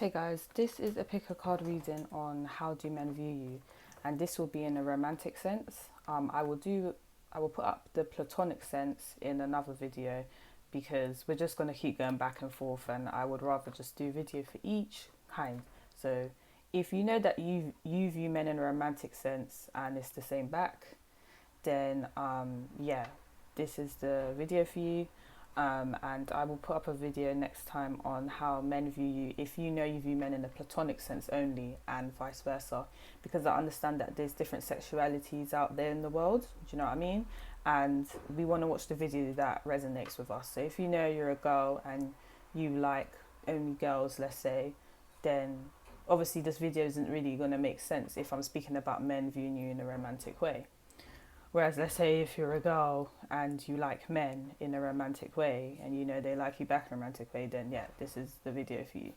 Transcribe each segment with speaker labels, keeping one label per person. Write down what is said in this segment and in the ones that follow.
Speaker 1: Hey guys, this is a pick a card reading on how do men view you, and this will be in a romantic sense. I will put up the platonic sense in another video because we're just gonna keep going back and forth, and I would rather just do video for each kind. So if you know that you view men in a romantic sense and it's the same back, then yeah, this is the video for you. And I will put up a video next time on how men view you if you know you view men in a platonic sense only, and vice versa, because I understand that there's different sexualities out there in the world. Do you know what I mean? And we want to watch the video that resonates with us. So if you know you're a girl and you like only girls, let's say, then obviously this video isn't really going to make sense if I'm speaking about men viewing you in a romantic way. Whereas, let's say if you're a girl and you like men in a romantic way and you know they like you back in a romantic way, then yeah, this is the video for you.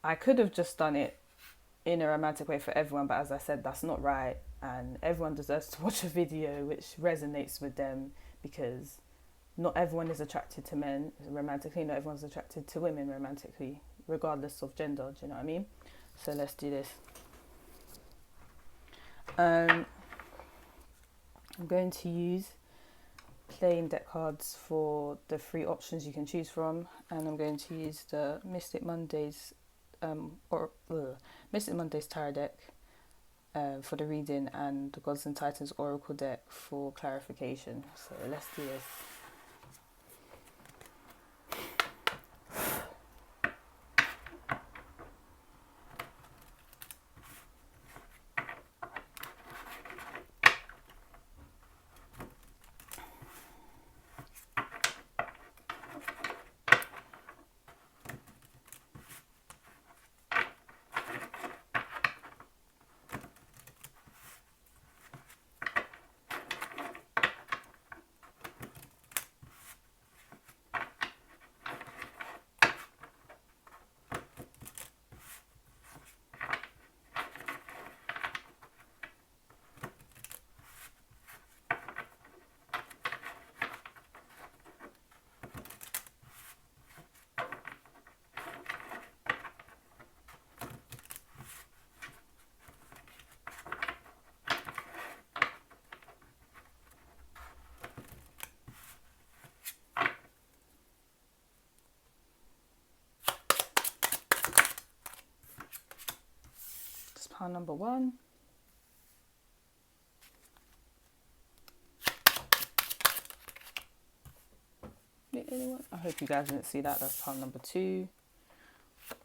Speaker 1: I could have just done it in a romantic way for everyone, but as I said, that's not right. And everyone deserves to watch a video which resonates with them, because not everyone is attracted to men romantically, not everyone's attracted to women romantically, regardless of gender. Do you know what I mean? So let's do this. I'm going to use plain deck cards for the three options you can choose from, and I'm going to use the Mystic Mondays Mystic Mondays tarot deck for the reading, and the Gods and Titans Oracle deck for clarification. So let's do this. Pile number one. I hope you guys didn't see that. That's pile number two.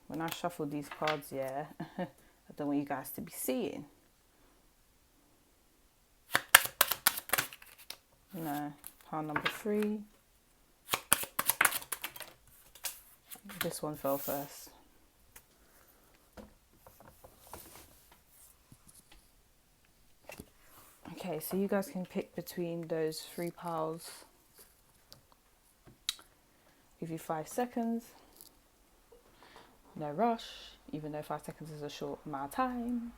Speaker 1: When I shuffle these cards, yeah, I don't want you guys to be seeing. No, pile number three. This one fell first. Okay, so you guys can pick between those three piles. Give you 5 seconds. No rush, even though 5 seconds is a short amount of time.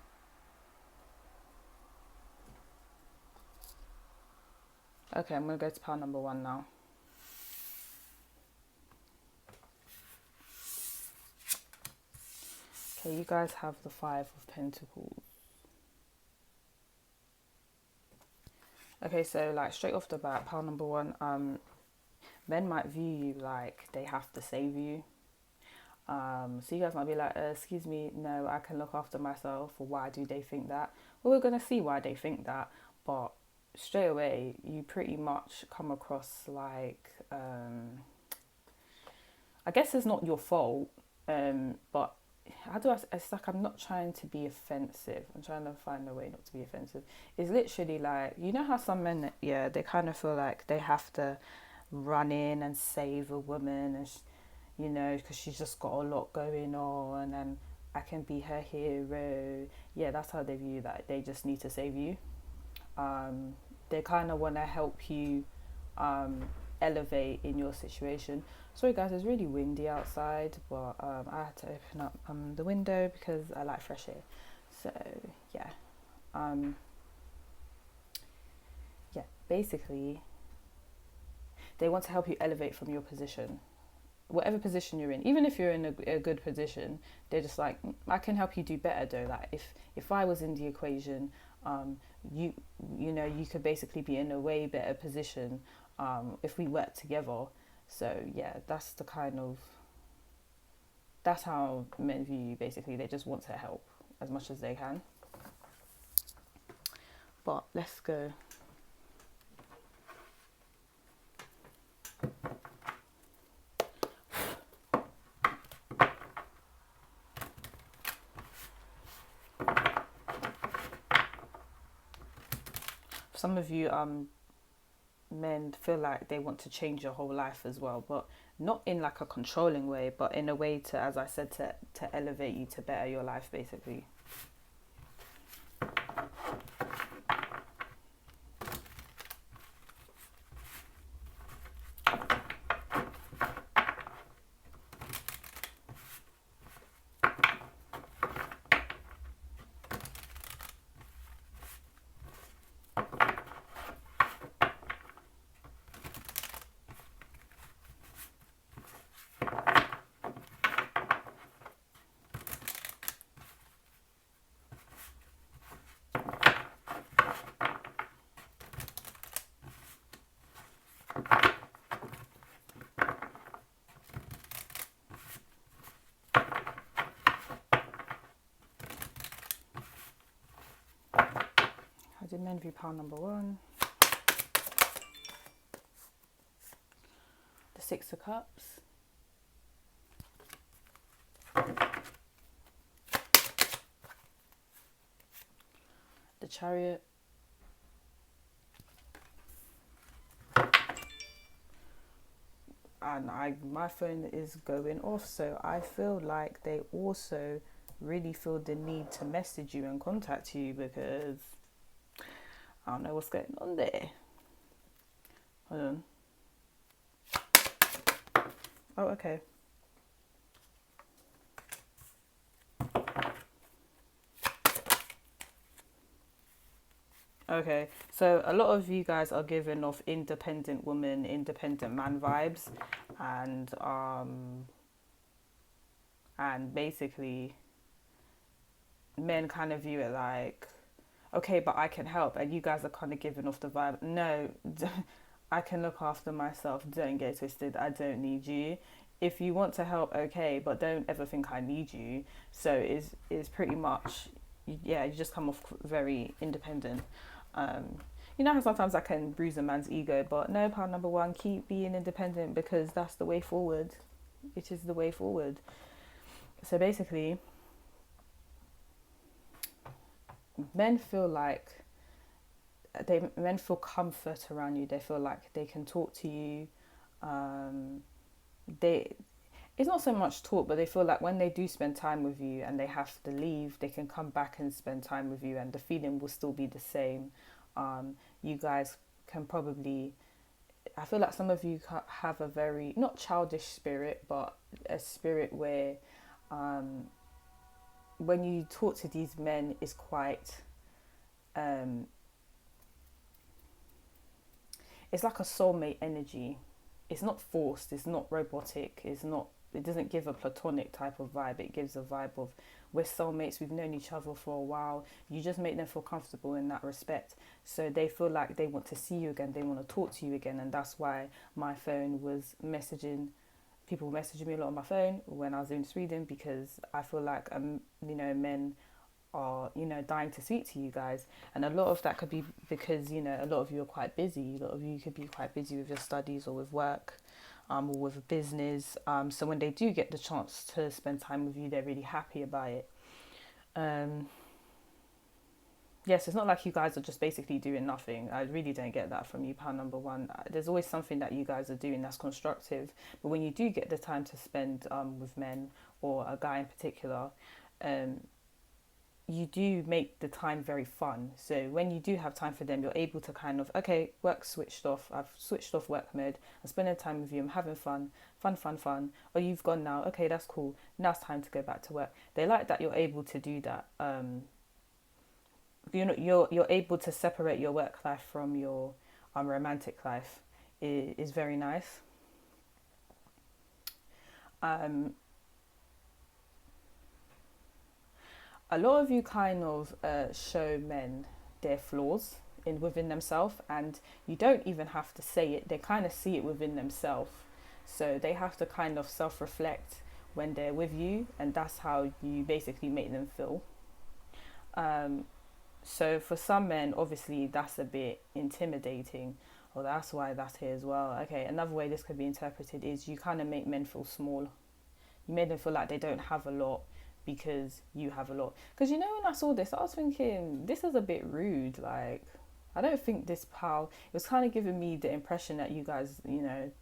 Speaker 1: Okay, I'm going to go to pile number one now. Okay, you guys have the 5 of Pentacles. Okay, so like straight off the bat, pile number one, men might view you like they have to save you. So you guys might be like, excuse me, no, I can look after myself. Or why do they think that? Well, we're going to see why they think that. But straight away, you pretty much come across like, I guess it's not your fault, but how do it's like, I'm not trying to be offensive. I'm trying to find a way not to be offensive. It's literally like, you know how some men, yeah, they kind of feel like they have to run in and save a woman, and you know, because she's just got a lot going on, and I can be her hero. Yeah, that's how they view that. They just need to save you. They kind of want to help you elevate in your situation. Sorry guys, it's really windy outside, but I had to open up the window because I like fresh air. So yeah, basically they want to help you elevate from your position. whatever position you're in, even if you're in a good position, they're just like, I can help you do better though. Like if I was in the equation, um, you you could basically be in a way better position if we work together. So yeah, that's how men view you. Basically, they just want to help as much as they can. But let's go. Some of you men feel like they want to change your whole life as well, but not in like a controlling way, but in a way to, as I said, to elevate you, to better your life basically. I did men view pile number one. The Six of Cups. The Chariot. And my phone is going off, so I feel like they also really feel the need to message you and contact you, because I don't know what's going on there. Hold on. Oh, okay. Okay, so a lot of you guys are giving off independent woman, independent man vibes, and basically men kind of view it like, okay, but I can help, and you guys are kind of giving off the vibe, no, I can look after myself, don't get twisted, I don't need you. If you want to help, okay, but don't ever think I need you. So is pretty much, yeah, you just come off very independent. um you know how sometimes that can bruise a man's ego, but no, part number one, keep being independent, because that's the way forward. It is the way forward. So basically, men feel like men feel comfort around you. They feel like they can talk to you. um they it's not so much talk, but they feel like when they do spend time with you and they have to leave, they can come back and spend time with you, and the feeling will still be the same. You guys can probably, I feel like some of you have a very, not childish spirit, but a spirit where um, when you talk to these men, is quite, um, it's like a soulmate energy. It's not forced, it's not robotic, it doesn't give a platonic type of vibe. It gives a vibe of, we're soulmates, we've known each other for a while. You just make them feel comfortable in that respect. So they feel like they want to see you again, they want to talk to you again. And that's why my phone was messaging, people messaging me a lot on my phone when I was doing this reading, because I feel like, men are, dying to speak to you guys. And a lot of that could be because, a lot of you are quite busy. A lot of you could be quite busy with your studies or with work, or with business. So when they do get the chance to spend time with you, they're really happy about it. Um, yes, it's not like you guys are just basically doing nothing. I really don't get that from you, pal number one. There's always something that you guys are doing that's constructive. But when you do get the time to spend with men, or a guy in particular, um, you do make the time very fun. So when you do have time for them, you're able to kind of, okay, work switched off. I've switched off work mode. I'm spending time with you. I'm having fun, fun, fun, fun. Oh, you've gone now. Okay, that's cool. Now it's time to go back to work. They like that you're able to do that. You're able to separate your work life from your romantic life. Is very nice. Um, a lot of you kind of show men their flaws in within themselves, and you don't even have to say it. They kind of see it within themselves, so they have to kind of self-reflect when they're with you, and that's how you basically make them feel. Um, so for some men, obviously that's a bit intimidating. Well, that's why that's here as well. Okay, another way this could be interpreted is you kind of make men feel small. You made them feel like they don't have a lot because you have a lot. Because you know, when I saw this, I was thinking this is a bit rude. Like, I don't think this pal. It was kind of giving me the impression that you guys,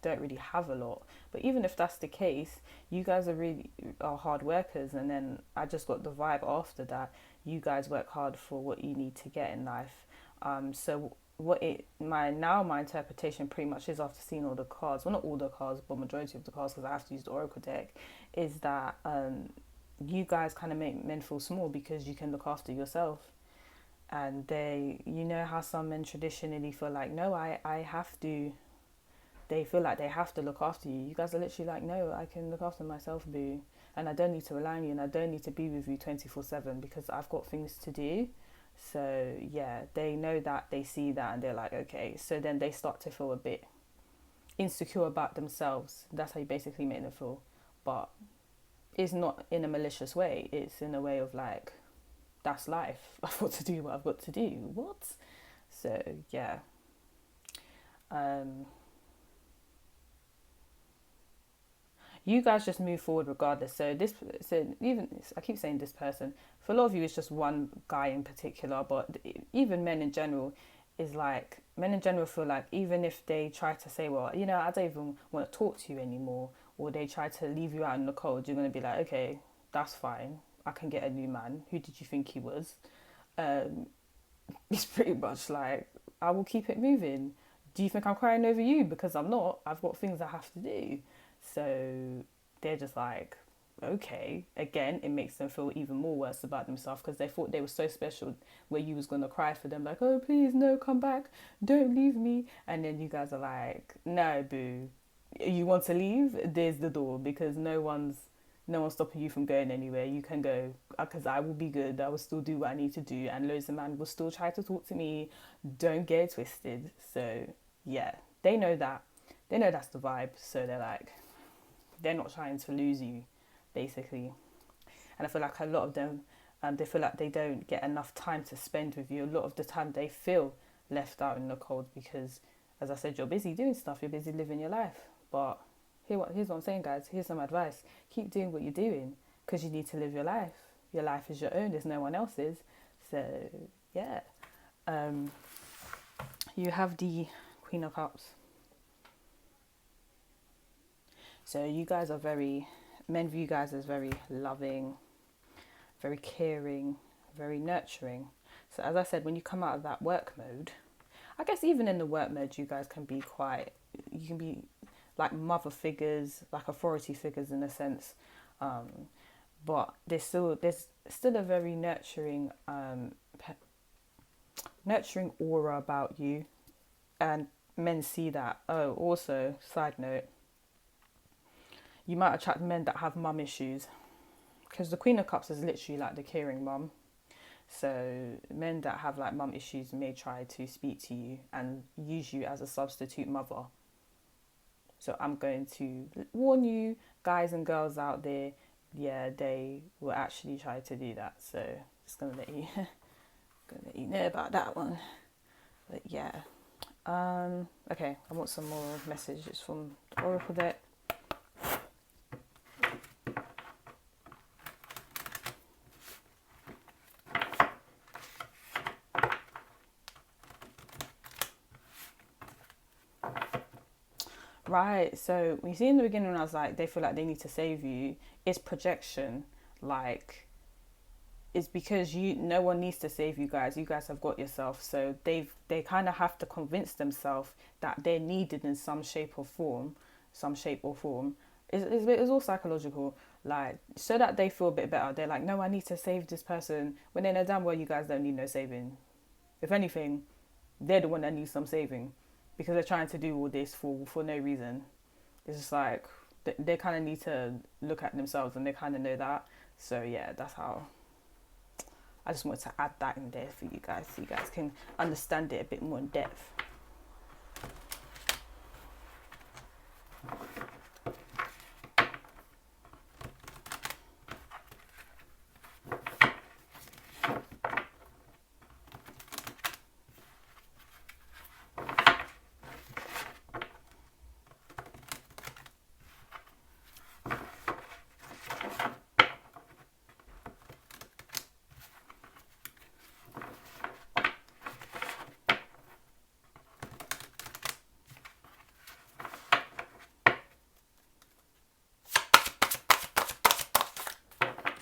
Speaker 1: don't really have a lot. But even if that's the case, you guys are hard workers, and then I just got the vibe after that. You guys work hard for what you need to get in life. So my interpretation pretty much is, after seeing all the cards, well, not all the cards, but majority of the cards, because I have to use the oracle deck, is that you guys kind of make men feel small because you can look after yourself. And how some men traditionally feel like, no, I have to, they feel like they have to look after you. You guys are literally like, no, I can look after myself, boo. And I don't need to rely on you, and I don't need to be with you 24/7 because I've got things to do. So yeah, they know that, they see that, and they're like, okay. So then they start to feel a bit insecure about themselves. That's how you basically make them feel. But it's not in a malicious way. It's in a way of like, that's life. I've got to do what I've got to do. What? So yeah. You guys just move forward regardless. So even, I keep saying this person, for a lot of you it's just one guy in particular, but even men in general, is like, men in general feel like, even if they try to say, well, I don't even want to talk to you anymore, or they try to leave you out in the cold, you're going to be like, okay, that's fine, I can get a new man. Who did you think he was? um it's pretty much like, I will keep it moving. Do you think I'm crying over you? Because I'm not. I've got things I have to do. So they're just like, okay. Again, it makes them feel even more worse about themselves because they thought they were so special, where you was going to cry for them, like, oh, please, no, come back. Don't leave me. And then you guys are like, no, boo. You want to leave? There's the door, because no one's stopping you from going anywhere. You can go, because I will be good. I will still do what I need to do, and loads of men will still try to talk to me. Don't get it twisted. So yeah, they know that. They know that's the vibe. So they're like, they're not trying to lose you, basically. And I feel like a lot of them, they feel like they don't get enough time to spend with you. A lot of the time they feel left out in the cold because, as I said, you're busy doing stuff. You're busy living your life. But here's what I'm saying, guys. Here's some advice. Keep doing what you're doing, because you need to live your life. Your life is your own. There's no one else's. So yeah. You have the Queen of Cups. So you guys are men view you guys as very loving, very caring, very nurturing. So as I said, when you come out of that work mode, I guess even in the work mode, you guys can be you can be like mother figures, like authority figures in a sense. But there's still a very nurturing aura about you, and men see that. Oh, also, side note, you might attract men that have mum issues, because the Queen of Cups is literally like the caring mum. So men that have like mum issues may try to speak to you and use you as a substitute mother. So I'm going to warn you, guys and girls out there, yeah, they will actually try to do that. So just gonna let you know about that one. But yeah. Okay, I want some more messages from the Oracle deck. Right, so we see in the beginning when I was like, they feel like they need to save you, it's projection. Like, it's because no one needs to save you guys. You guys have got yourself. So they kind of have to convince themselves that they're needed in some shape or form. It's all psychological. Like, so that they feel a bit better. They're like, no, I need to save this person. When they know damn well you guys don't need no saving. If anything, they're the one that needs some saving, because they're trying to do all this for no reason. It's just like, they kind of need to look at themselves, and they kind of know that. So yeah, that's how. I just wanted to add that in there for you guys, so you guys can understand it a bit more in depth.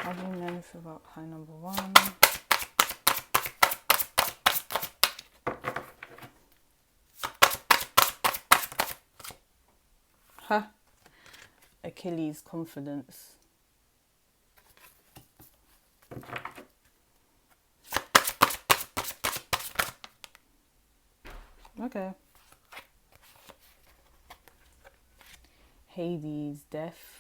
Speaker 1: How do you know for about high number one? Huh? Achilles' confidence. Okay. Hades, death.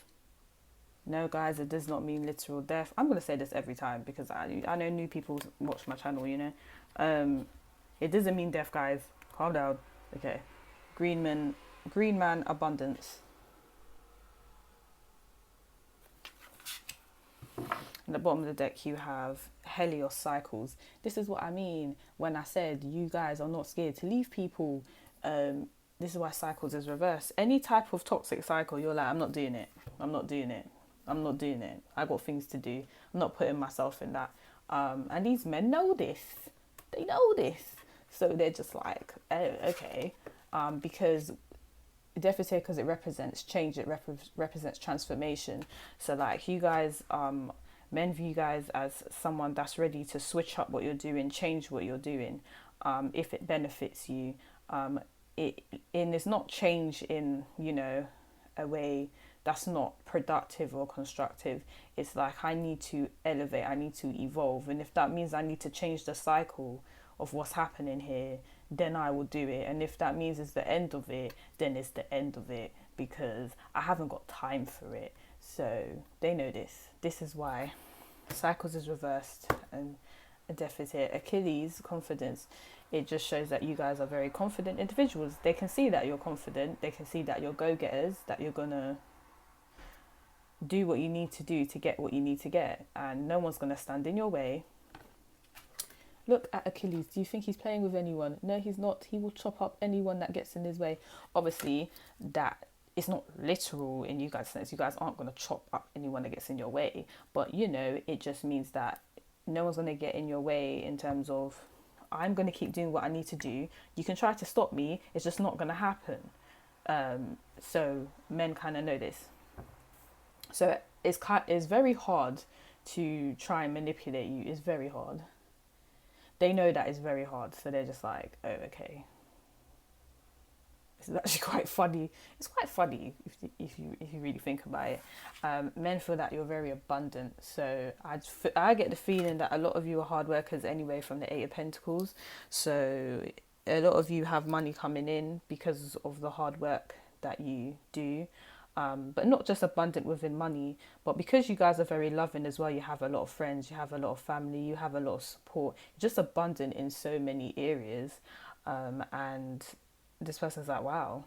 Speaker 1: No, guys, it does not mean literal death. I'm going to say this every time because I know new people watch my channel, you know. It doesn't mean death, guys. Calm down. Okay. Green man, abundance. At the bottom of the deck, you have Helios cycles. This is what I mean when I said you guys are not scared to leave people. This is why cycles is reversed. Any type of toxic cycle, you're like, I'm not doing it. I'm not doing it. I'm not doing it. I got things to do. I'm not putting myself in that. And these men know this. They know this. So they're just like, oh, okay. Because deficit, because it represents change, it represents transformation. So like you guys, men view you guys as someone that's ready to switch up what you're doing, change what you're doing, if it benefits you. And it's not change in, you know, a way that's not productive or constructive. It's like I need to elevate, I need to evolve, and if that means I need to change the cycle of what's happening here, then I will do it. And if that means it's the end of it, then it's the end of it, because I haven't got time for it. So they know this. This is why cycles is reversed and a deficit. Achilles, confidence. It just shows that you guys are very confident individuals. They can see that you're confident. They can see that you're go-getters, that you're gonna do what you need to do to get what you need to get, and no one's gonna stand in your way. Look at Achilles. Do you think he's playing with anyone? No, he's not. He will chop up anyone that gets in his way. Obviously, that it's not literal in you guys' sense. You guys aren't going to chop up anyone that gets in your way. But, you know, it just means that no one's going to get in your way in terms of, I'm going to keep doing what I need to do. You can try to stop me. It's just not going to happen. So men kind of know this. So it's very hard to try and manipulate you. It's very hard. They know that it's very hard, so they're just like, oh, okay. It's actually quite funny. It's quite funny if you really think about it. Men feel that you're very abundant, so I get the feeling that a lot of you are hard workers anyway from the Eight of Pentacles. So a lot of you have money coming in because of the hard work that you do. But not just abundant within money, but because you guys are very loving as well. You have a lot of friends, you have a lot of family, you have a lot of support. You're just abundant in so many areas, and this person's like, wow.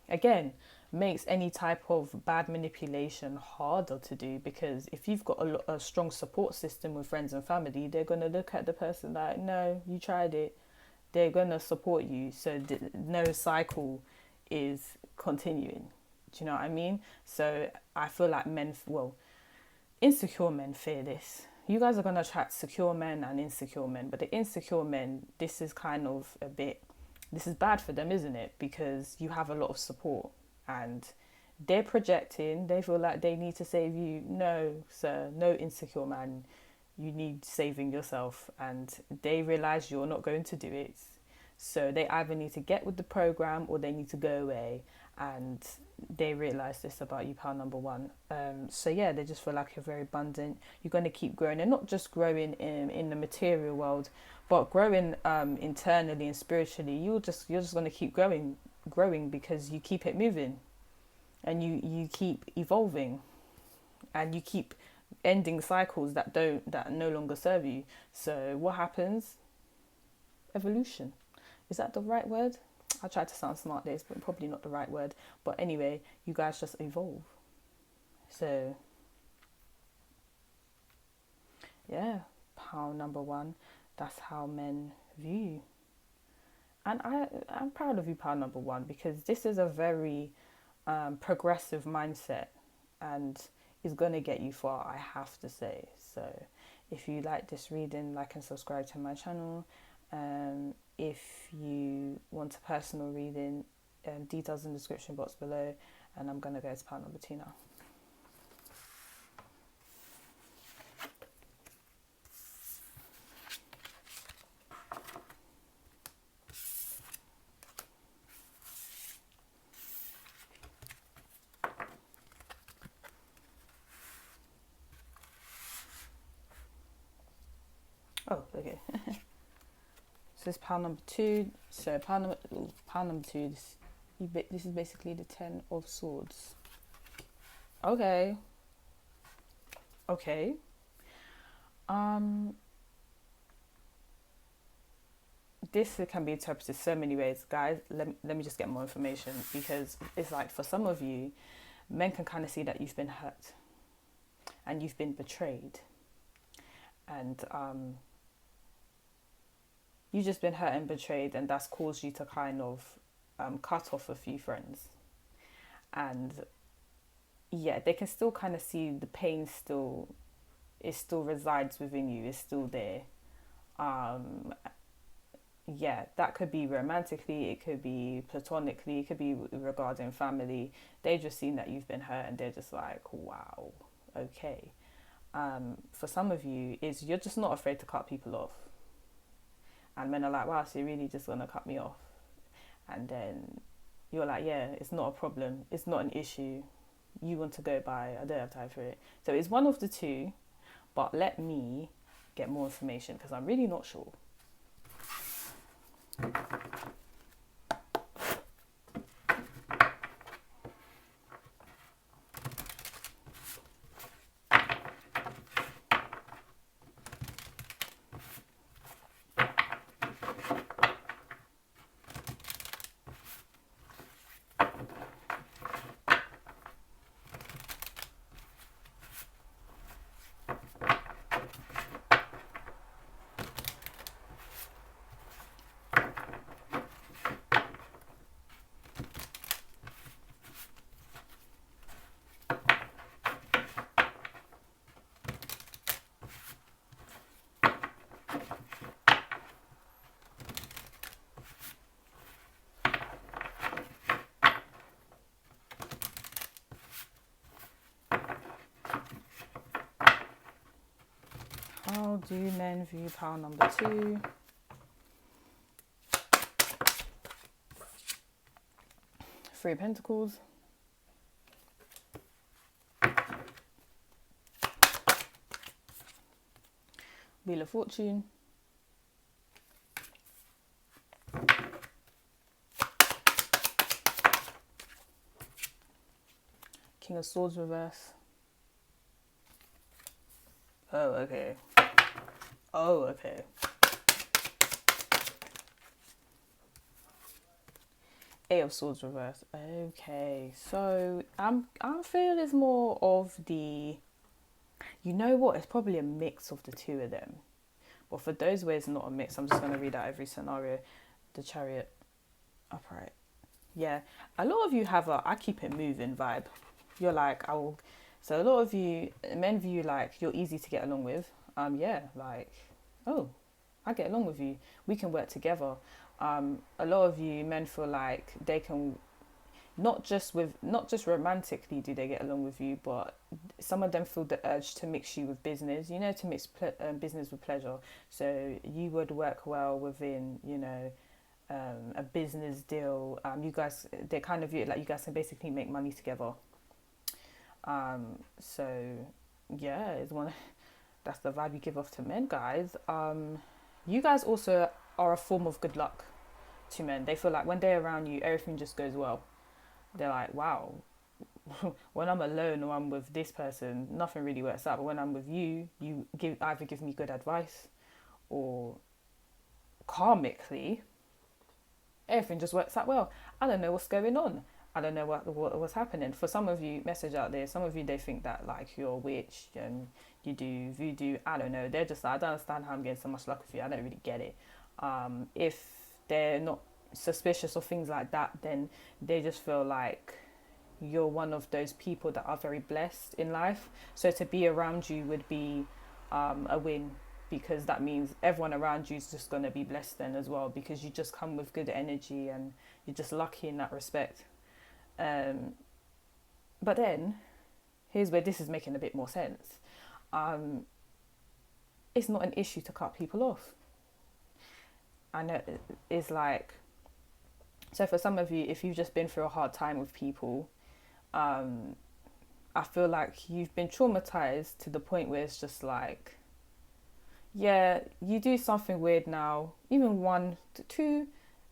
Speaker 1: Again, makes any type of bad manipulation harder to do, because if you've got a strong support system with friends and family, they're going to look at the person like, no, you tried it. They're going to support you, so no cycle is continuing. Do you know what I mean? So I feel like insecure men fear this. You guys are going to attract secure men and insecure men. But the insecure men, this is kind of this is bad for them, isn't it? Because you have a lot of support and they're projecting. They feel like they need to save you. No, sir, no, insecure man. You need saving yourself. And they realize you're not going to do it. So they either need to get with the program or they need to go away. And they realize this about you, pal number one. So yeah, they just feel like you're very abundant. You're going to keep growing, and not just growing in the material world, but growing internally and spiritually. You're just going to keep growing because you keep it moving. and you keep evolving, and you keep ending cycles that no longer serve you. So what happens? Evolution. Is that the right word? I tried to sound smart there, but probably not the right word. But anyway, you guys just evolve. So yeah, pound number one. That's how men view you. And I'm proud of you, pound number one, because this is a very progressive mindset and is going to get you far, I have to say. So if you like this reading, like and subscribe to my channel. If you want a personal reading, details in the description box below. And I'm going to go to pound number two now. Oh, okay. So this is pound number two. So pound number two. This is basically the 10 of swords. Okay. Okay. This can be interpreted so many ways, guys. Let me just get more information, because it's like for some of you, men can kind of see that you've been hurt and you've been betrayed, and you've just been hurt and betrayed, and that's caused you to kind of cut off a few friends. And yeah, they can still kind of see the pain still resides within you, is still there. Yeah, that could be romantically, it could be platonically, it could be regarding family. They've just seen that you've been hurt and they're just like, wow, okay. For some of you, is you're just not afraid to cut people off. And men are like, wow, so you're really just gonna cut me off? And then you're like, yeah, it's not a problem, it's not an issue. You want to go by, I don't have time for it. So it's one of the two, but let me get more information because I'm really not sure. How do men view power number two? Three of Pentacles. Wheel of Fortune. King of Swords reverse. Oh, okay. Oh, okay. Eight of Swords reverse. Okay, so I'm feeling it's more of the, you know what? It's probably a mix of the two of them. But for those where it's not a mix, I'm just gonna read out every scenario. The Chariot, upright. Yeah, a lot of you have a I keep it moving vibe. You're like, I will. So a lot of you men view like you're easy to get along with. Yeah, like, oh, I get along with you. We can work together. A lot of you men feel like they can, not just romantically do they get along with you, but some of them feel the urge to mix you with business. You know, to mix business with pleasure. So you would work well within, you know, a business deal. You guys, they kind of view it like you guys can basically make money together. So yeah, it's one. That's the vibe you give off to men, guys. You guys also are a form of good luck to men. They feel like when they're around you, everything just goes well. They're like, wow, when I'm alone or I'm with this person, nothing really works out. But when I'm with you, you either give me good advice, or karmically, everything just works out well. I don't know what's going on. I don't know what's happening. For some of you, message out there, some of you, they think that like you're a witch and you do voodoo. I don't know. They're just like, I don't understand how I'm getting so much luck with you. I don't really get it. If they're not suspicious of things like that, then they just feel like you're one of those people that are very blessed in life. So to be around you would be a win, because that means everyone around you is just going to be blessed then as well, because you just come with good energy and you're just lucky in that respect. But then here's where this is making a bit more sense. It's not an issue to cut people off. I know it's like, so for some of you, if you've just been through a hard time with people, I feel like you've been traumatized to the point where it's just like, yeah, you do something weird now, even one, two,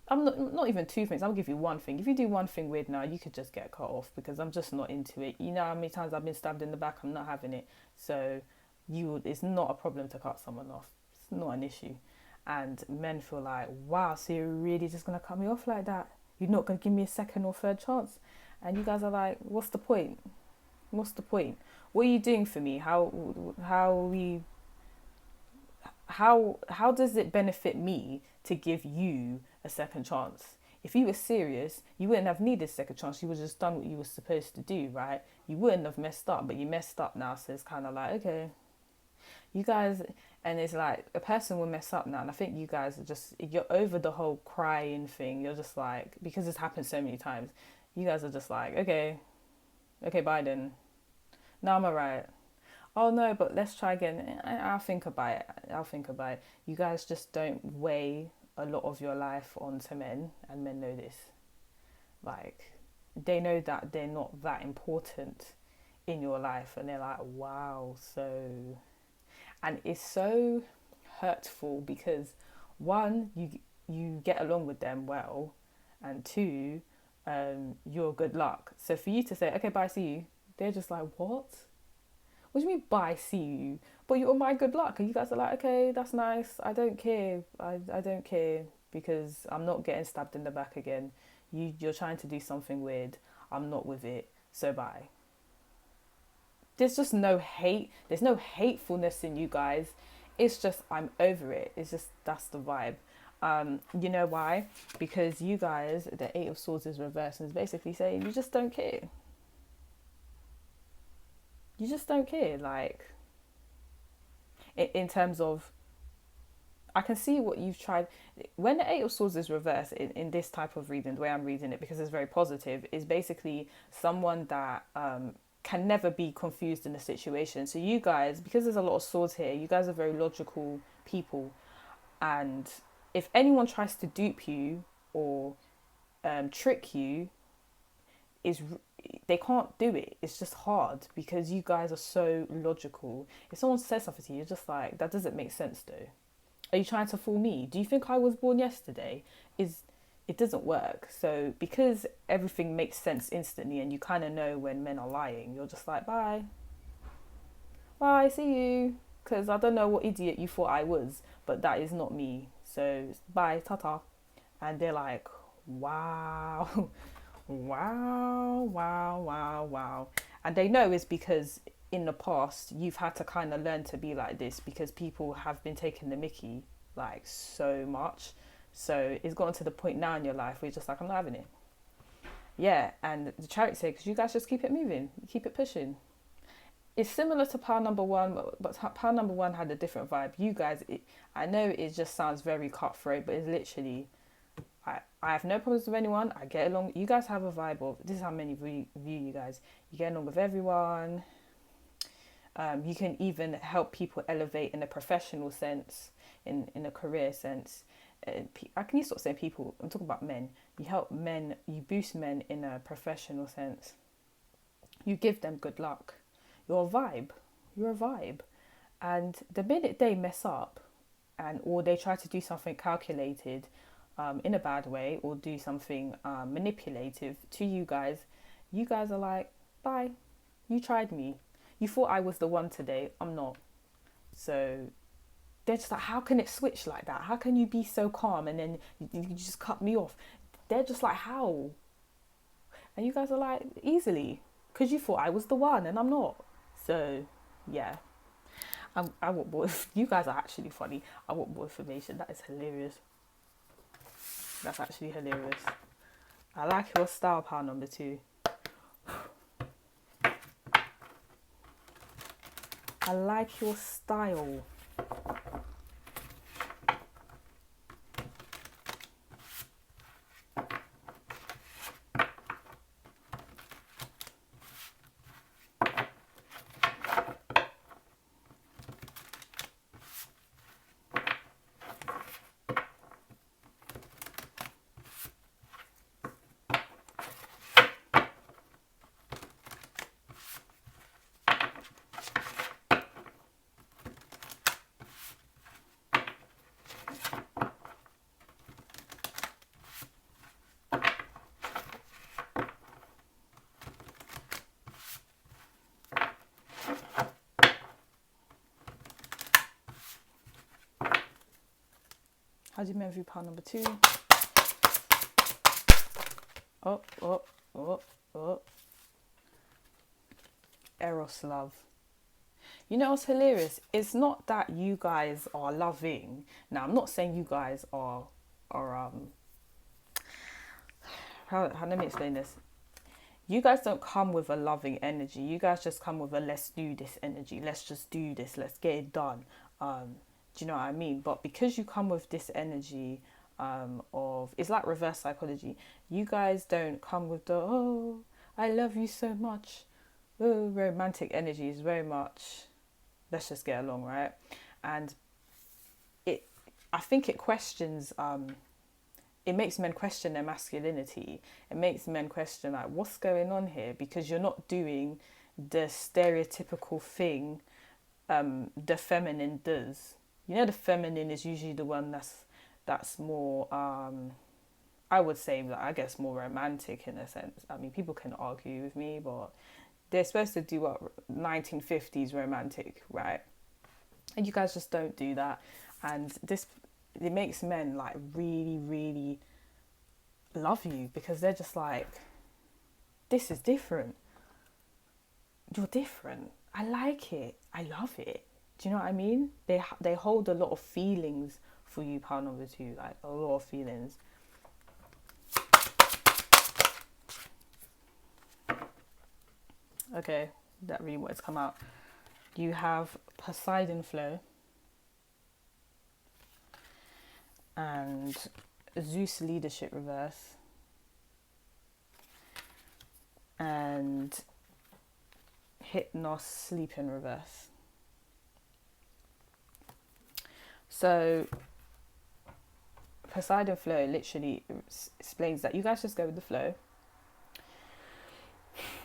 Speaker 1: I'm not even two things, I'll give you one thing. If you do one thing weird now, you could just get cut off, because I'm just not into it. You know how many times I've been stabbed in the back? I'm not having it. So it's not a problem to cut someone off. It's not an issue. And men feel like, wow, so you're really just going to cut me off like that? You're not going to give me a second or third chance? And you guys are like, what's the point? What's the point? What are you doing for me? How does it benefit me to give you a second chance? If you were serious, you wouldn't have needed a second chance. You would have just done what you were supposed to do, right? You wouldn't have messed up, but you messed up now. So it's kind of like, okay, you guys, and it's like a person will mess up now. And I think you guys are just, you're over the whole crying thing. You're just like, because it's happened so many times, you guys are just like, okay, Biden. No, I'm alright. Oh no, but let's try again. I'll think about it. You guys just don't weigh a lot of your life onto men, and men know this. Like, they know that they're not that important in your life, and they're like, wow, so. And it's so hurtful because, one, you get along with them well, and two, you're good luck. So for you to say, okay, bye, see you, they're just like, what? What do you mean, bye, see you? But you're my good luck. And you guys are like, okay, that's nice. I don't care. I don't care, because I'm not getting stabbed in the back again. You're trying to do something weird. I'm not with it. So bye. There's just no hate. There's no hatefulness in you guys. It's just, I'm over it. It's just, that's the vibe. You know why? Because you guys, the Eight of Swords is reversed, and it's basically saying you just don't care. You just don't care. Like, in terms of, I can see what you've tried. When the Eight of Swords is reversed in this type of reading, the way I'm reading it, because it's very positive, is basically someone that can never be confused in a situation. So you guys, because there's a lot of swords here, you guys are very logical people. And if anyone tries to dupe you or trick you, they can't do it. It's just hard because you guys are so logical. If someone says something to you, you're just like, that doesn't make sense though. Are you trying to fool me? Do you think I was born yesterday? It doesn't work. So because everything makes sense instantly, and you kind of know when men are lying, you're just like, bye, see you, because I don't know what idiot you thought I was, but that is not me. So bye, ta-ta. And they're like, wow. Wow. And they know it's because in the past you've had to kind of learn to be like this, because people have been taking the mickey like so much. So it's gotten to the point now in your life where you're just like, I'm not having it. Yeah, and the Chariot says, because you guys just keep it moving, keep it pushing. It's similar to pile number one, but pile number one had a different vibe. You guys, I know it just sounds very cutthroat, but it's literally, I have no problems with anyone. I get along. You guys have a vibe of, this is how many view you guys. You get along with everyone. You can even help people elevate in a professional sense, in a career sense. I can stop saying people. I'm talking about men. You help men. You boost men in a professional sense. You give them good luck. You're a vibe. You're a vibe. And the minute they mess up, or they try to do something calculated, in a bad way, or do something manipulative to you guys are like, Bye. You tried me. You thought I was the one today. I'm not. So they're just like, how can it switch like that? How can you be so calm and then you just cut me off? They're just like, how? And you guys are like, easily. Because you thought I was the one and I'm not. So, yeah. I want more. You guys are actually funny. I want more information. That is hilarious. That's actually hilarious. I like your style, pal number 2. I like your style. How do you measure pile number 2? Oh. Eros love. You know what's hilarious? It's not that you guys are loving. Now, I'm not saying you guys are how let me explain this. You guys don't come with a loving energy. You guys just come with a let's do this energy. Let's just do this. Let's get it done. Do you know what I mean? But because you come with this energy of, it's like reverse psychology. You guys don't come with the, oh, I love you so much. Oh, romantic energy is very much, let's just get along, right? And I think it questions, it makes men question their masculinity. It makes men question, like, what's going on here? Because you're not doing the stereotypical thing the feminine does. You know, the feminine is usually the one that's more, I would say, I guess, more romantic in a sense. I mean, people can argue with me, but they're supposed to do what 1950s romantic, right? And you guys just don't do that. And it makes men like really, really love you because they're just like, this is different. You're different. I like it. I love it. Do you know what I mean? They hold a lot of feelings for you, pile number 2, like a lot of feelings. Okay, that really wanted to come out. You have Poseidon flow and Zeus leadership reverse and Hypnos sleep in reverse. So Poseidon flow literally explains that you guys just go with the flow.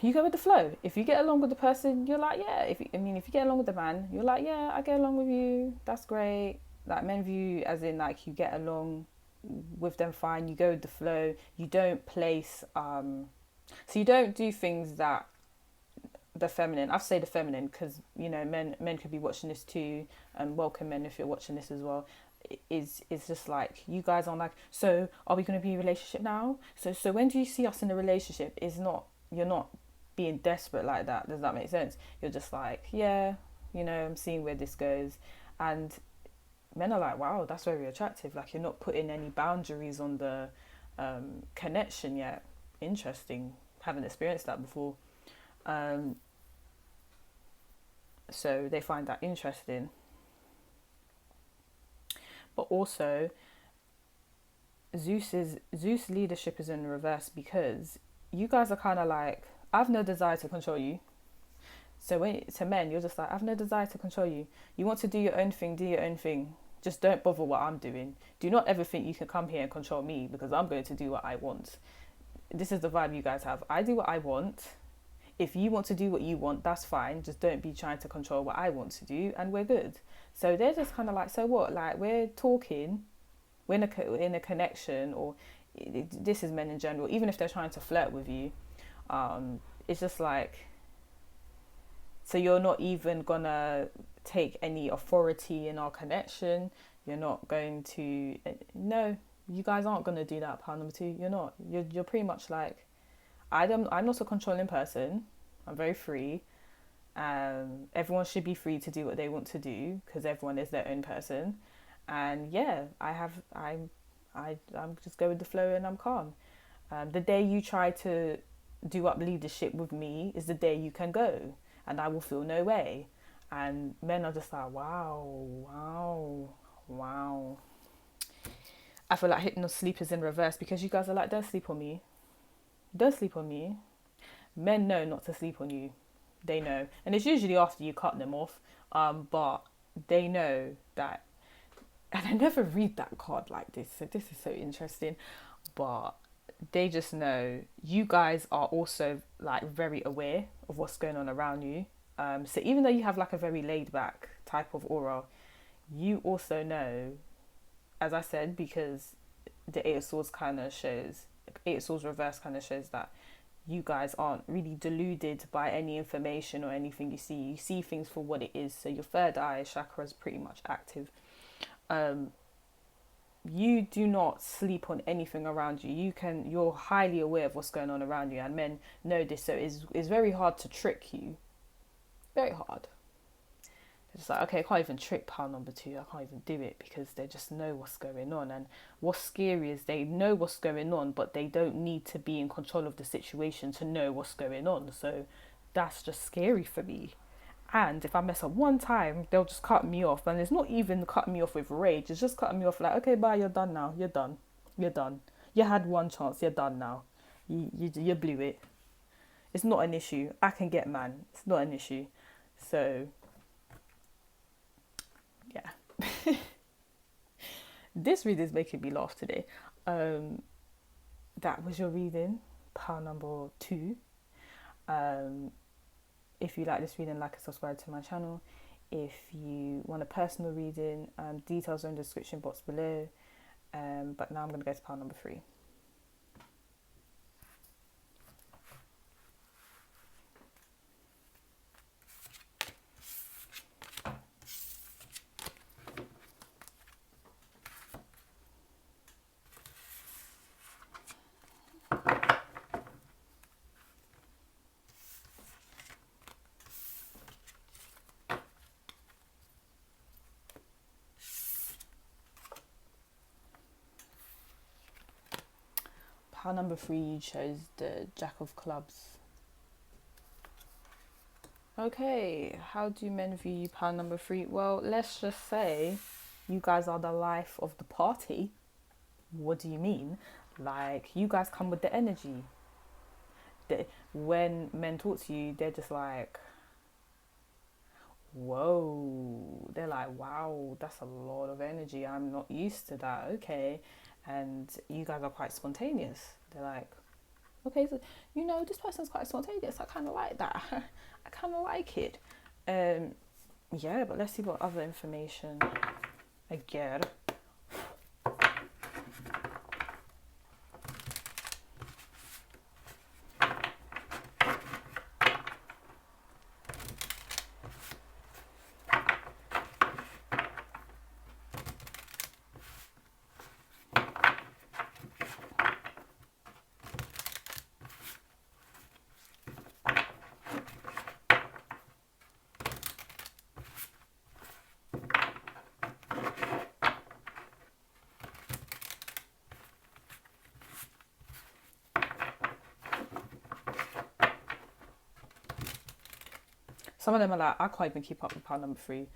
Speaker 1: You go with the flow. If you get along with the person, you're like, yeah. If you get along with the man, you're like, yeah, I get along with you. That's great. Like, men view as in like you get along with them fine. You go with the flow. You don't place so you don't do things that the feminine. I say the feminine because you know men could be watching this too, and welcome men if you're watching this as well. Is just like you guys are like, so are we going to be in a relationship now? So when do you see us in a relationship? You're not being desperate like that. Does that make sense? You're just like, yeah, you know, I'm seeing where this goes. And men are like, wow, that's very attractive. Like, you're not putting any boundaries on the connection yet. Interesting. Haven't experienced that before. So they find that interesting. But also, Zeus leadership is in reverse because you guys are kind of like, I have no desire to control you. So to men, you're just like, I have no desire to control you. You want to do your own thing, do your own thing. Just don't bother what I'm doing. Do not ever think you can come here and control me because I'm going to do what I want. This is the vibe you guys have. I do what I want. If you want to do what you want, that's fine. Just don't be trying to control what I want to do and we're good. So they're just kind of like, so what? Like, we're talking, we're in a connection, or this is men in general, even if they're trying to flirt with you, it's just like, so you're not even gonna take any authority in our connection. You're not going to, no, you guys aren't gonna do that, pal number two. You're not. You're pretty much like, I'm not a controlling person. I'm very free. Everyone should be free to do what they want to do because everyone is their own person. And yeah, I'm just go with the flow and I'm calm. The day you try to do up leadership with me is the day you can go, and I will feel no way. And men are just like, wow, wow, wow. I feel like hitting the sleepers in reverse because you guys are like, don't sleep on me. Don't sleep on me. Men know not to sleep on you. They know. And it's usually after you cut them off. But they know that. And I never read that card like this. So this is so interesting. But they just know you guys are also like very aware of what's going on around you. So even though you have like a very laid back type of aura, you also know, as I said, because the Eight of Swords kind of shows, Eight of Swords reverse kind of shows that you guys aren't really deluded by any information or anything you see. You see things for what it is. So your third eye chakra is pretty much active. You do not sleep on anything around you. You're highly aware of what's going on around you, and men know this. So it's very hard to trick you. Very hard. It's like, okay, I can't even trick pal number two. I can't even do it because they just know what's going on. And what's scary is they know what's going on, but they don't need to be in control of the situation to know what's going on. So that's just scary for me. And if I mess up one time, they'll just cut me off. And it's not even cutting me off with rage. It's just cutting me off like, okay, bye, you're done now. You're done. You're done. You had one chance. You're done now. You blew it. It's not an issue. I can get man. It's not an issue. So yeah. This reading is making me laugh today. That was your reading, pile number 2. If you like this reading, like and subscribe to my channel. If you want a personal reading, details are in the description box below. But now I'm going to go to pile number 3. Pile number 3, you chose the Jack of Clubs. Okay, how do men view you, pile number 3? Well, let's just say you guys are the life of the party. What do you mean? Like, you guys come with the energy. When men talk to you, they're just like, whoa. They're like, wow, that's a lot of energy. I'm not used to that. Okay. And you guys are quite spontaneous. They're like, okay, so, this person's quite spontaneous. I kind of like that. I kind of like it. Yeah, but let's see what other information I get. Some of them are like, I can't even keep up with pile number 3.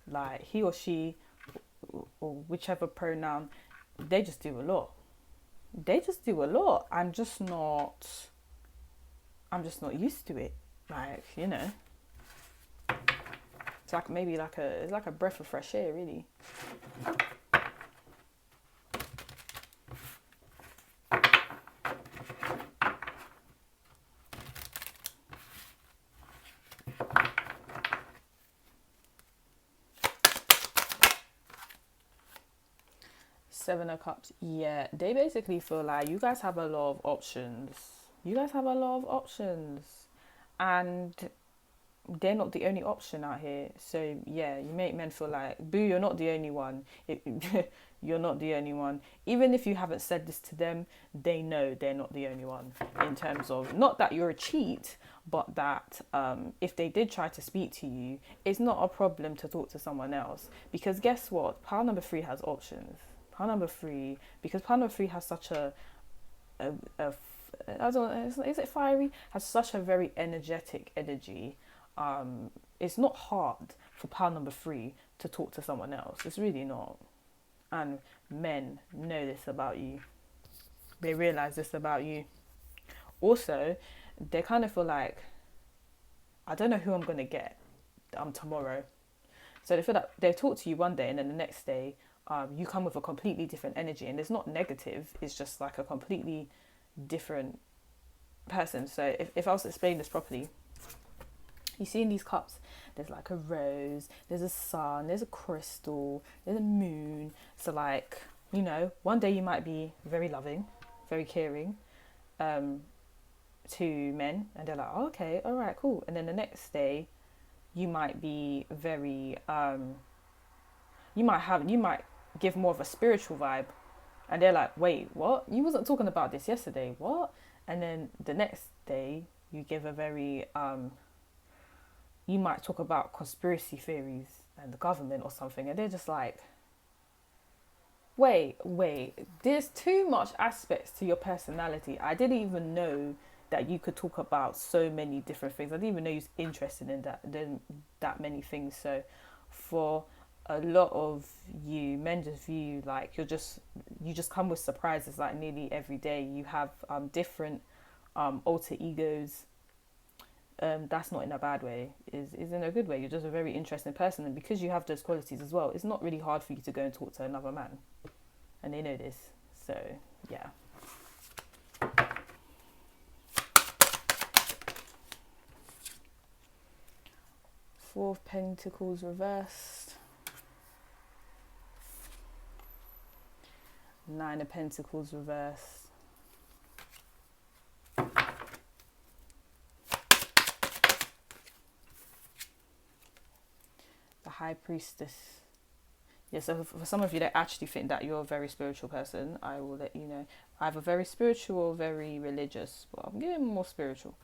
Speaker 1: Like, he or she, or whichever pronoun, they just do a lot. They just do a lot. I'm just not used to it. Like, It's like maybe it's like a breath of fresh air, really. Seven of Cups. Yeah, they basically feel like you guys have a lot of options. You guys have a lot of options. and they're not the only option out here. So yeah, you make men feel like, boo, you're not the only one. You're not the only one. Even if you haven't said this to them, they know they're not the only one. In terms of, not that you're a cheat, but that if they did try to speak to you, it's not a problem to talk to someone else. Because guess what? Pile number 3 has options. Pile number 3, because pile number 3 has such a I don't know, is it fiery? Has such a very energetic energy. It's not hard for pile number 3 to talk to someone else. It's really not. And men know this about you. They realize this about you. Also, they kind of feel like, I don't know who I'm gonna get tomorrow. So they feel like they talk to you one day, and then the next day, you come with a completely different energy, and it's not negative. It's just like a completely different person. So if I was to explain this properly, you see in these cups, there's like a rose, there's a sun, there's a crystal, there's a moon. So like, you know, one day you might be very loving, very caring to men, and they're like, oh, okay, all right, cool. And then the next day you might be very you might give more of a spiritual vibe, and they're like, wait, what? You wasn't talking about this yesterday, what? And then the next day you give a very you might talk about conspiracy theories and the government or something, and they're just like, wait, there's too much aspects to your personality. I didn't even know that you could talk about so many different things. I didn't even know you was interested in that many things. So for a lot of you, men just view like you just come with surprises like nearly every day. You have different alter egos. That's not in a bad way, is in a good way. You're just a very interesting person, and because you have those qualities as well, it's not really hard for you to go and talk to another man, and they know this. So yeah. Four of Pentacles reversed. Nine of Pentacles reversed. The High Priestess. Yeah, so for some of you that actually think that you're a very spiritual person, I will let you know. Either very spiritual or very religious, but I'm getting more spiritual.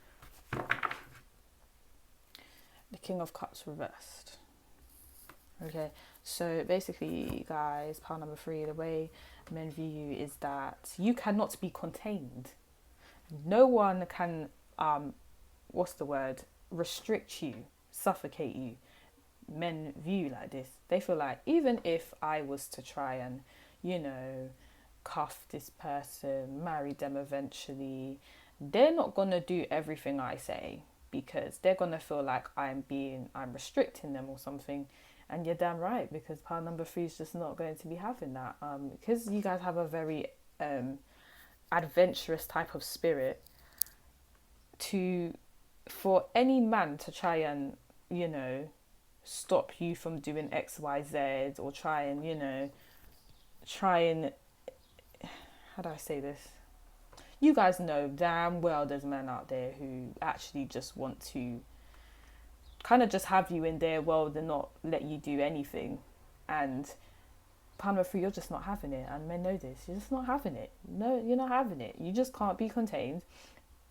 Speaker 1: The King of Cups reversed. Okay, so basically, guys, pile number 3, the way men view you is that you cannot be contained. No one can, restrict you, suffocate you. Men view like this. They feel like, even if I was to try and, cuff this person, marry them eventually, they're not going to do everything I say, because they're going to feel like I'm restricting them or something. And you're damn right, because pile number 3 is just not going to be having that. Because you guys have a very adventurous type of spirit, for any man to try and, stop you from doing X, Y, Z, or try and, how do I say this? You guys know damn well there's men out there who actually just want to kind of just have you in their world and not let you do anything. And pile number 3, you're just not having it, and men know this. You're just not having it. No, you're not having it. You just can't be contained.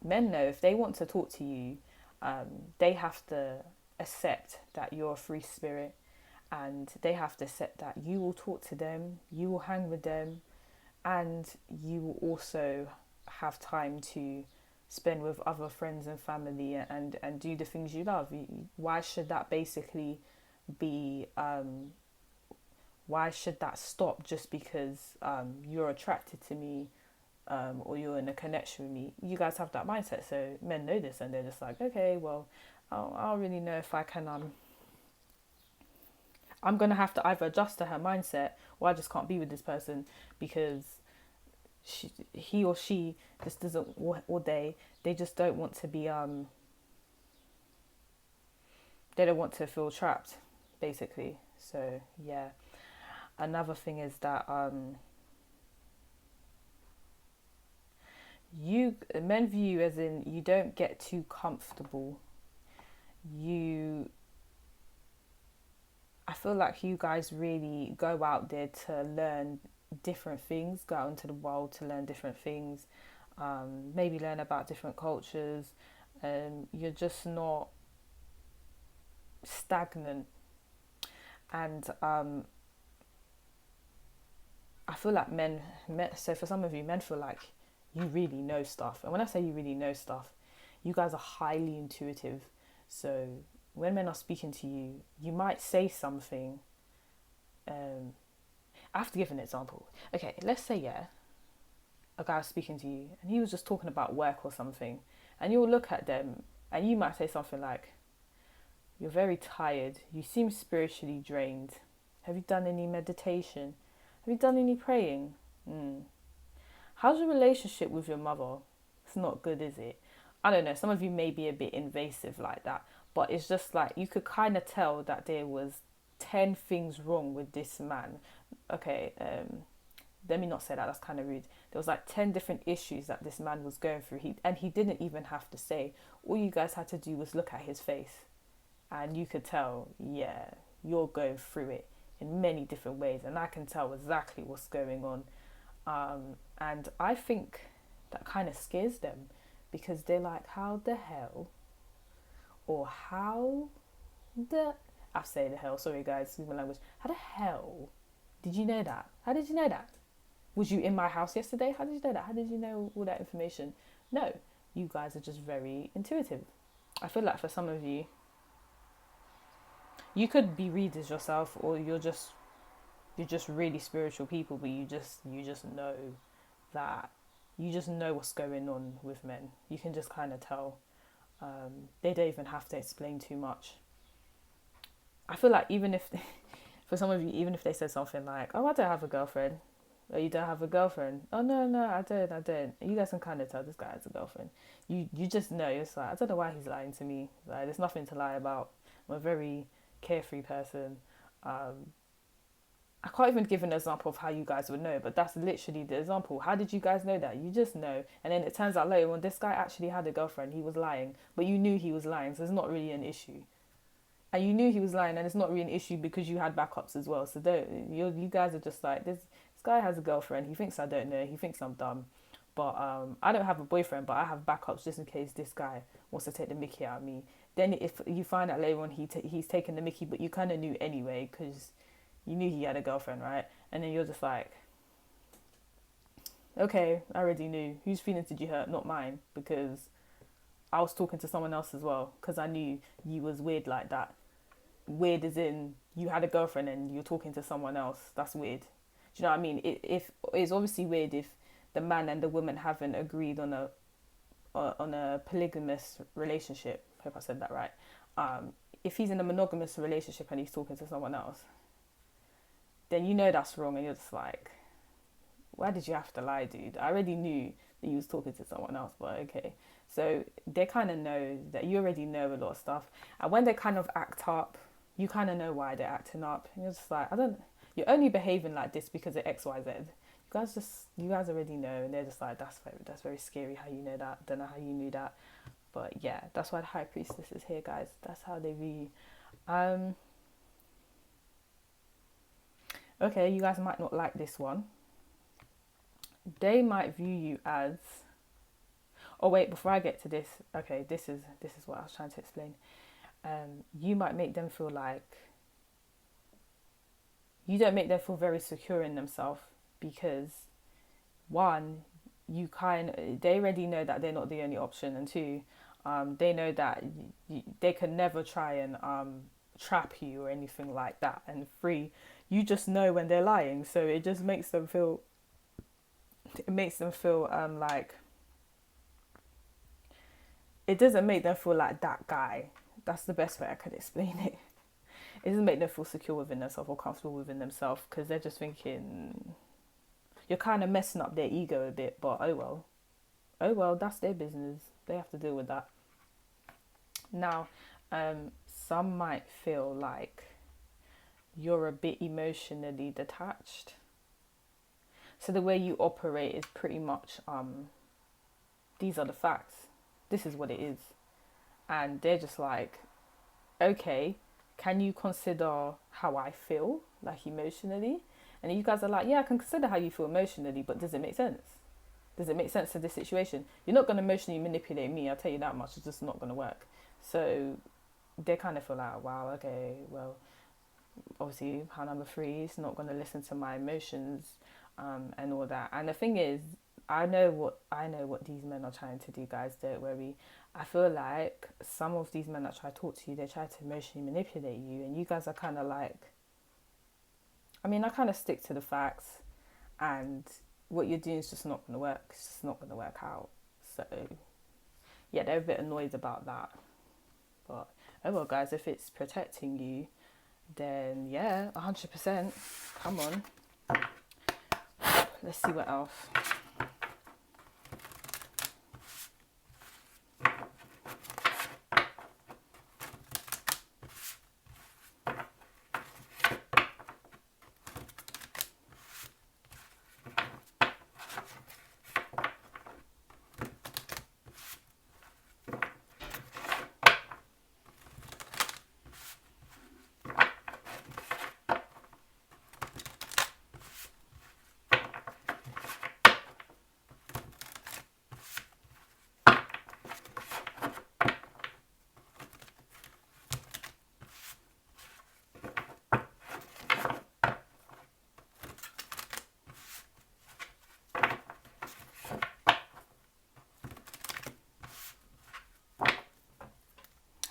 Speaker 1: Men know if they want to talk to you, they have to accept that you're a free spirit, and they have to accept that you will talk to them, you will hang with them, and you will also have time to spend with other friends and family and do the things you love. Why should that basically be why should that stop just because you're attracted to me, or you're in a connection with me? You guys have that mindset, so men know this, and they're just like, okay, well, I don't really know if I can I'm gonna have to either adjust to her mindset, or I just can't be with this person, because he or she just doesn't, or they just don't want to be they don't want to feel trapped, basically. So yeah. Another thing is that men view you as in, you don't get too comfortable you I feel like you guys really go out there to learn different things, go out into the world to learn different things, maybe learn about different cultures. You're just not stagnant. And I feel like so for some of you, men feel like you really know stuff. And when I say you really know stuff, you guys are highly intuitive. So when men are speaking to you, you might say something. I have to give an example. Okay, let's say, yeah, a guy was speaking to you and he was just talking about work or something. And you'll look at them and you might say something like, "You're very tired. You seem spiritually drained. Have you done any meditation? Have you done any praying? How's your relationship with your mother? It's not good, is it?" I don't know. Some of you may be a bit invasive like that, but it's just like you could kind of tell that there was 10 things wrong with this man. Okay, let me not say that. That's kind of rude. There was like 10 different issues that this man was going through. He didn't even have to say. All you guys had to do was look at his face, and you could tell, yeah, you're going through it in many different ways, and I can tell exactly what's going on. And I think that kind of scares them because they're like, how the hell, or how the, I say the hell, sorry guys, excuse my language, how the hell did you know that? How did you know that? Was you in my house yesterday? How did you know that? How did you know all that information? No, you guys are just very intuitive. I feel like for some of you, you could be readers yourself, or you're just really spiritual people, but you just know that you just know what's going on with men. You can just kind of tell. They don't even have to explain too much. I feel like even if for some of you, even if they said something like, "Oh, I don't have a girlfriend," or "You don't have a girlfriend," "Oh, no, I don't," you guys can kind of tell this guy has a girlfriend. You just know. It's like, I don't know why he's lying to me. Like, there's nothing to lie about. I'm a very carefree person. I can't even give an example of how you guys would know, but that's literally the example. How did you guys know that? You just know. And then it turns out later when this guy actually had a girlfriend, he was lying. But you knew he was lying, so it's not really an issue. And you knew he was lying, and it's not really an issue because you had backups as well. So you guys are just like, this guy has a girlfriend. He thinks I don't know. He thinks I'm dumb. But I don't have a boyfriend, but I have backups just in case this guy wants to take the mickey out of me. Then if you find out later on he's taken the mickey, but you kind of knew anyway because you knew he had a girlfriend, right? And then you're just like, okay, I already knew. Whose feelings did you hurt? Not mine, because I was talking to someone else as well, because I knew you was weird like that. Weird as in you had a girlfriend and you're talking to someone else. That's weird. Do you know what I mean? If it's obviously weird if the man and the woman haven't agreed on a polygamous relationship. Hope I said that right. If he's in a monogamous relationship and he's talking to someone else, then you know that's wrong, and you're just like, why did you have to lie, dude? I already knew that you was talking to someone else, but okay. So they kind of know that you already know a lot of stuff, and when they kind of act up, you kind of know why they're acting up. And you're just like, you're only behaving like this because of X, Y, Z. You guys already know, and they're just like, that's very scary. How you know that? Don't know how you knew that, but yeah, that's why the High Priestess is here, guys. That's how they view you. Okay, you guys might not like this one. They might view you as, oh wait, before I get to this, okay, this is what I was trying to explain. You might make them feel like you don't make them feel very secure in themselves because one, they already know that they're not the only option, and two, they know that they can never try and trap you or anything like that, and three, you just know when they're lying, so it just makes them feel like it doesn't make them feel like that guy. That's the best way I could explain it. It doesn't make them feel secure within themselves or comfortable within themselves because they're just thinking you're kind of messing up their ego a bit, but oh well, that's their business. They have to deal with that. Now, some might feel like you're a bit emotionally detached. So the way you operate is pretty much, these are the facts. This is what it is. And they're just like, okay, can you consider how I feel, like emotionally? And you guys are like, yeah, I can consider how you feel emotionally, but does it make sense? Does it make sense to this situation? You're not going to emotionally manipulate me, I'll tell you that much. It's just not going to work. So they kind of feel like, wow, okay, well, obviously, how number three is not going to listen to my emotions, and all that. And the thing is, I know what these men are trying to do, guys. Don't worry. I feel like some of these men that try to talk to you, they try to emotionally manipulate you, and you guys are kind of like, I mean, I kind of stick to the facts, and what you're doing is just not going to work. It's just not going to work out. So yeah, they're a bit annoyed about that. But oh well, guys, if it's protecting you, then yeah, 100%. Come on. Let's see what else.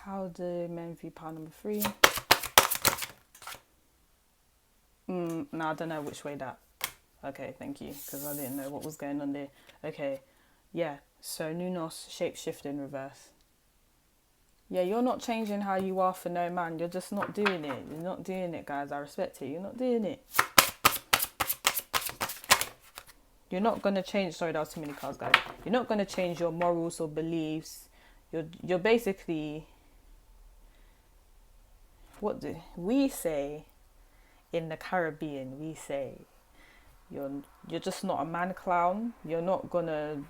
Speaker 1: How do men view pile number three? No, I don't know which way that. Okay, thank you, because I didn't know what was going on there. Okay, yeah. So Nunos shapeshift in reverse. Yeah, you're not changing how you are for no man. You're just not doing it. You're not doing it, guys. I respect it. You're not doing it. You're not gonna change. Sorry, that was too many cards, guys. You're not gonna change your morals or beliefs. You're basically, what do we say in the Caribbean? We say you're you're just not a man clown. You're not gonna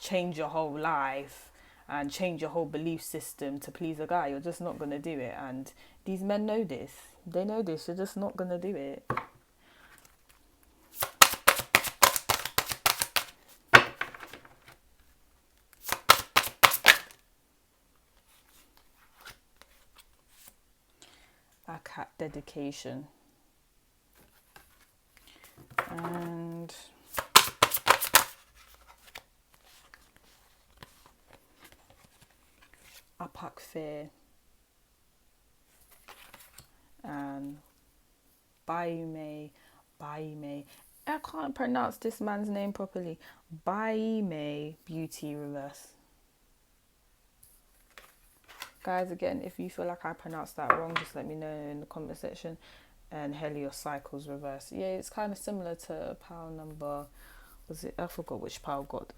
Speaker 1: change your whole life and change your whole belief system to please a guy. You're just not gonna do it. And these men know this. They know this. You're just not gonna do it. A cat dedication. And Apak Fear. And Baime. I can't pronounce this man's name properly. Baime Beauty Reverse. Guys, again, if you feel like I pronounced that wrong, just let me know in the comment section. And Helios Cycles Reverse. Yeah, it's kind of similar to pile number, was it? I forgot which pile got.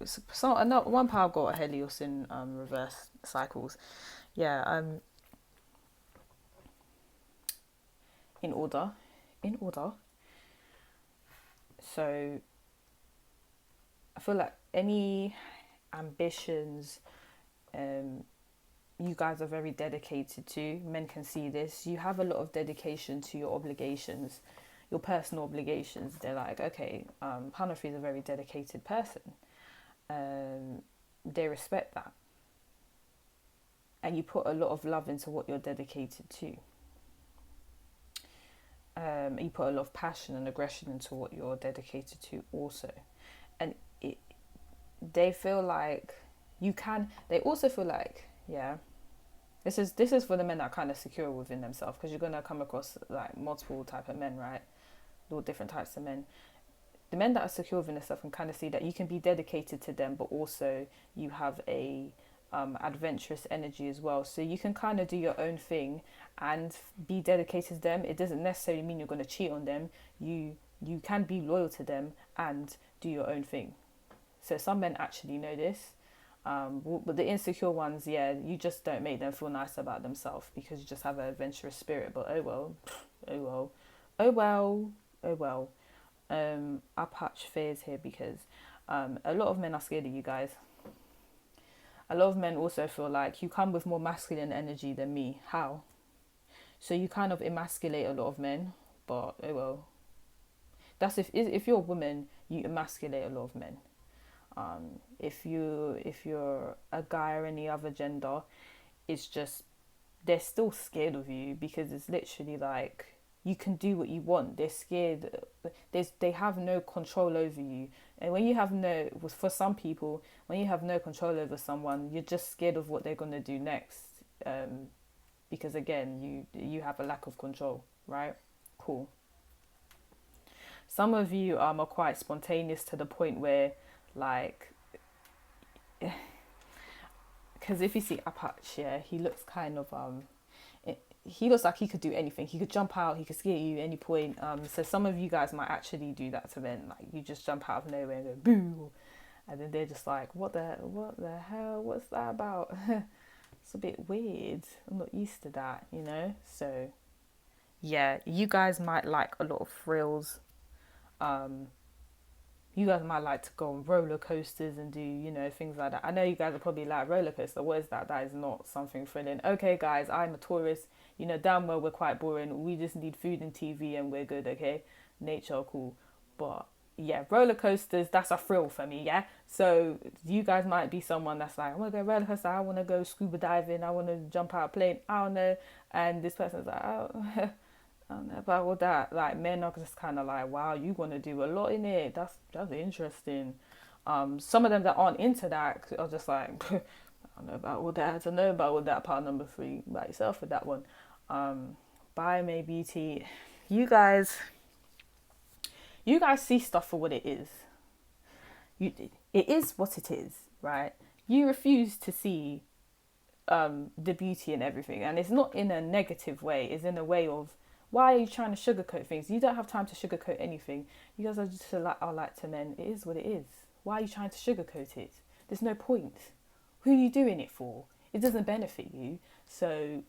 Speaker 1: One pile got a Helios in reverse cycles. Yeah, in order. So I feel like any ambitions you guys are very dedicated to, men can see this. You have a lot of dedication to your obligations, your personal obligations. They're like, okay, Hanafi is a very dedicated person. They respect that. And you put a lot of love into what you're dedicated to. You put a lot of passion and aggression into what you're dedicated to also. And they feel like you can, they also feel like, yeah, this is for the men that are kind of secure within themselves, because you're going to come across like multiple type of men, right? All different types of men. The men that are secure within themselves can kind of see that you can be dedicated to them, but also you have a adventurous energy as well. So you can kind of do your own thing and be dedicated to them. It doesn't necessarily mean you're going to cheat on them. You can be loyal to them and do your own thing. So some men actually know this. But the insecure ones, yeah, you just don't make them feel nice about themselves because you just have an adventurous spirit. But oh well, oh well, oh well, oh well. I patch fears here because a lot of men are scared of you guys. A lot of men also feel like you come with more masculine energy than me. How? So you kind of emasculate a lot of men, but oh well. That's if you're a woman, you emasculate a lot of men. If you're a guy or any other gender, it's just they're still scared of you because it's literally like you can do what you want. They're scared. They have no control over you. And when you have no, for some people, when you have no control over someone, you're just scared of what they're gonna do next. Because again, you have a lack of control, right? Cool. Some of you are quite spontaneous to the point where, like, because if you see Apache, yeah, he looks kind of he looks like he could do anything. He could jump out. He could scare you at any point. So some of you guys might actually do that to men. Like you just jump out of nowhere and go boo, and then they're just like, what the hell? What's that about? It's a bit weird. I'm not used to that, you know. So yeah, you guys might like a lot of thrills. Um, you guys might like to go on roller coasters and do, things like that. I know you guys are probably like, roller coaster, what is that? That is not something thrilling. Okay, guys, I'm a tourist. Damn well we're quite boring. We just need food and TV and we're good, okay? Nature, cool. But yeah, roller coasters, that's a thrill for me, yeah? So you guys might be someone that's like, I want to go roller coaster, I want to go scuba diving, I want to jump out a plane, I don't know. And this person's like, oh, I don't know about all that. Like men are just kind of like, wow, you want to do a lot in it. That's interesting. Some of them that aren't into that are just like, I don't know about all that. I don't know about all that. Part number 3 by yourself with that one. Bio May Beauty, you guys see stuff for what it is. It is what it is, right? You refuse to see the beauty in everything, and it's not in a negative way. It's in a way of, why are you trying to sugarcoat things? You don't have time to sugarcoat anything. You guys are just like to men. It is what it is. Why are you trying to sugarcoat it? There's no point. Who are you doing it for? It doesn't benefit you. So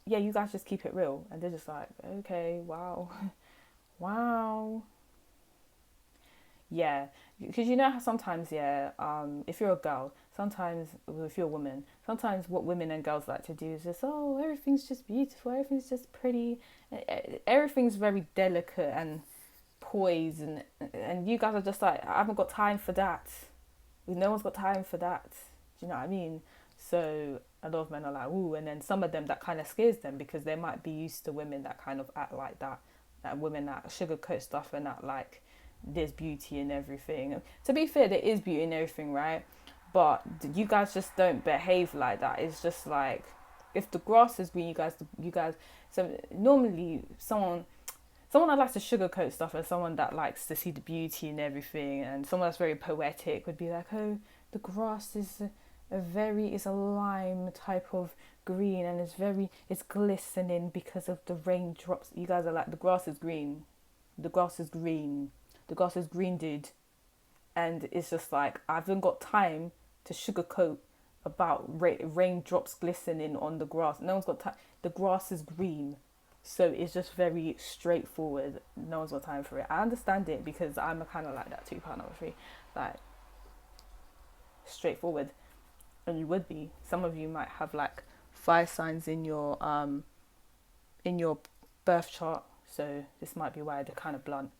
Speaker 1: yeah, you guys just keep it real. And they're just like, okay, wow, wow. Yeah, because you know how sometimes, yeah, if you're a girl, sometimes, well, if you're a woman, sometimes what women and girls like to do is just, oh, everything's just beautiful, everything's just pretty, everything's very delicate and poised, and you guys are just like, I haven't got time for that. No one's got time for that. Do you know what I mean? So a lot of men are like, ooh, and then some of them that kind of scares them because they might be used to women that kind of act like that women that sugarcoat stuff and that like there's beauty in everything. To be fair, there is beauty in everything, right? But you guys just don't behave like that. It's just like, if the grass is green, you guys. So normally, someone that likes to sugarcoat stuff and someone that likes to see the beauty in everything, and someone that's very poetic would be like, oh, the grass is it's a lime type of green, and it's glistening because of the raindrops. You guys are like, the grass is green, the grass is green, the grass is green, dude. And it's just like, I haven't got time to sugarcoat about raindrops glistening on the grass. No one's got time. The grass is green. So it's just very straightforward. No one's got time for it. I understand it because I'm kind of like that too, part number 3. Like, straightforward. And you would be. Some of you might have like 5 signs in your birth chart. So this might be why they're kind of blunt.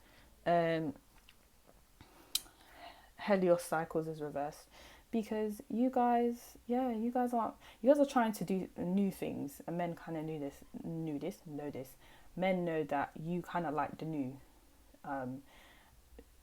Speaker 1: Helios cycles is reversed because you guys are trying to do new things, and men kind of know this. Men know that you kind of like the new.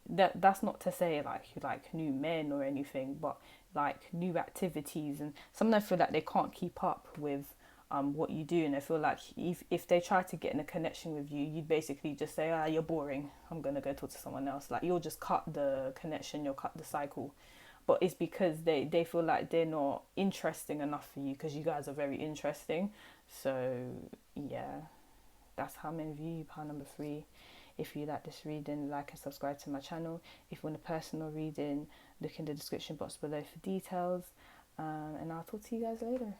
Speaker 1: That's not to say like you like new men or anything, but like new activities, and some of them feel like they can't keep up with what you do, and I feel like if they try to get in a connection with you, you'd basically just say, you're boring, I'm gonna go talk to someone else. Like, you'll just cut the connection, you'll cut the cycle. But it's because they feel like they're not interesting enough for you, because you guys are very interesting. So yeah, that's how men view you, part number 3. If you like this reading, like and subscribe to my channel. If you want a personal reading, look in the description box below for details, and I'll talk to you guys later.